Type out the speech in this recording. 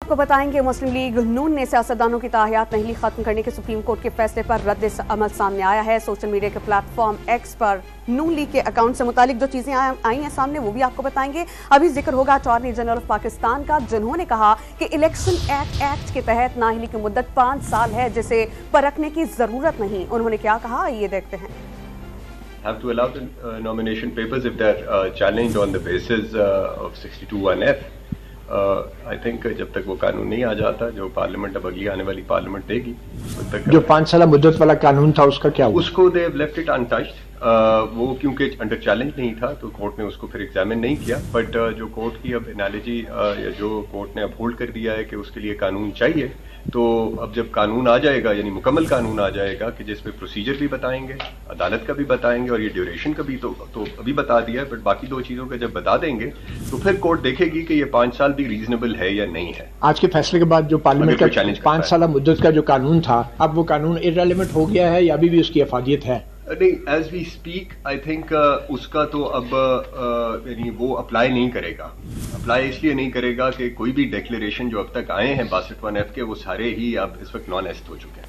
आपको बताएंगे मुस्लिम लीग नून ने सियासतदानों की ताहियात नहीं खत्म करने के सुप्रीम कोर्ट के फैसले पर रद्द अमल सामने आया है। सोशल मीडिया के प्लेटफॉर्म एक्स पर नून लीग के अकाउंट से मुतालिक जो चीजें आई हैं सामने वो भी आपको बताएंगे। अभी जिक्र होगा अटॉर्नी जनरल ऑफ पाकिस्तान का, जिन्होंने कहा कि इलेक्शन एक्ट के तहत नाअहली की मुद्दत 5 साल है, जिसे परखने की जरूरत नहीं। उन्होंने क्या कहा, ये देखते हैं। Have to allow the nomination papers if they're challenged on the basis of 62(1)(f. I think जब तक वो कानून नहीं आ जाता, जो पार्लियामेंट अब अगली आने वाली पार्लियामेंट देगी, तब तक जो 5 साल मुद्दत वाला कानून था उसका क्या हुआ? उसको दे लेफ्ट इट अनटच्ड। वो क्योंकि अंडर चैलेंज नहीं था तो कोर्ट ने उसको फिर एग्जामिन नहीं किया। बट जो कोर्ट की अब एनालॉजी या जो कोर्ट ने अपहोल्ड कर दिया है कि उसके लिए कानून चाहिए, तो अब जब कानून आ जाएगा, यानी मुकम्मल कानून आ जाएगा कि जिसमें प्रोसीजर भी बताएंगे, अदालत का भी बताएंगे और ये ड्यूरेशन का भी तो अभी बता दिया है, बट बाकी 2 चीज़ों का जब बता देंगे तो फिर कोर्ट देखेगी कि ये 5 साल भी रीजनेबल है या नहीं है। आज के फैसले के बाद जो पार्लियामेंट का 5 साल मुद्दत का जो कानून था, अब वो कानून इररेलेवेंट हो गया है या अभी भी उसकी अफादियत है? नहीं, as we speak I think उसका तो अब यानी वो अप्लाई नहीं करेगा। अप्लाई इसलिए नहीं करेगा कि कोई भी डिक्लेरेशन जो अब तक आए हैं 62(1)(f) के, वो सारे ही अब इस वक्त नॉन एस्ट हो चुके हैं।